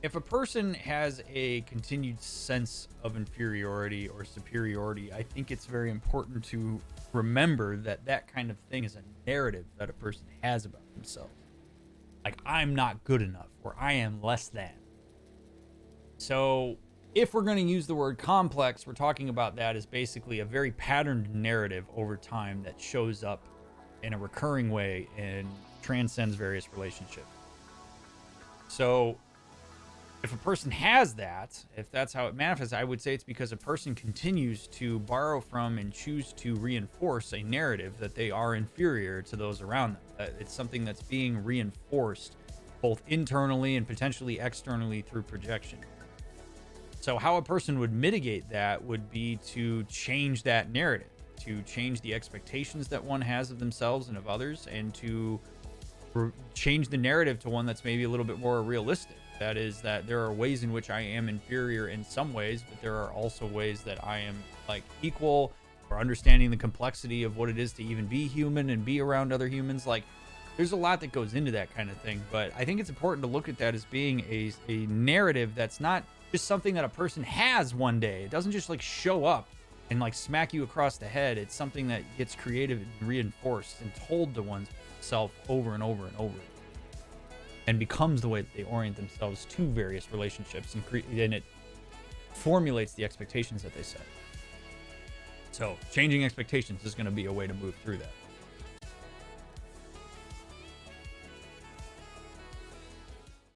if a person has a continued sense of inferiority or superiority, I think it's very important to remember that that kind of thing is a narrative that a person has about themselves. Like, I'm not good enough, or I am less than. So, if we're going to use the word complex, we're talking about that as basically a very patterned narrative over time that shows up in a recurring way and transcends various relationships. So, if a person has that, if that's how it manifests, I would say it's because a person continues to borrow from and choose to reinforce a narrative that they are inferior to those around them. It's something that's being reinforced both internally and potentially externally through projection. So how a person would mitigate that would be to change that narrative, to change the expectations that one has of themselves and of others, and to change the narrative to one that's maybe a little bit more realistic. That is, that there are ways in which I am inferior in some ways, but there are also ways that I am like equal, or understanding the complexity of what it is to even be human and be around other humans. Like, there's a lot that goes into that kind of thing, but I think it's important to look at that as being a narrative that's not just something that a person has one day. It doesn't just like show up and like smack you across the head. It's something that gets created and reinforced and told to oneself over and over and over, and becomes the way that they orient themselves to various relationships, and it formulates the expectations that they set. So changing expectations is going to be a way to move through that.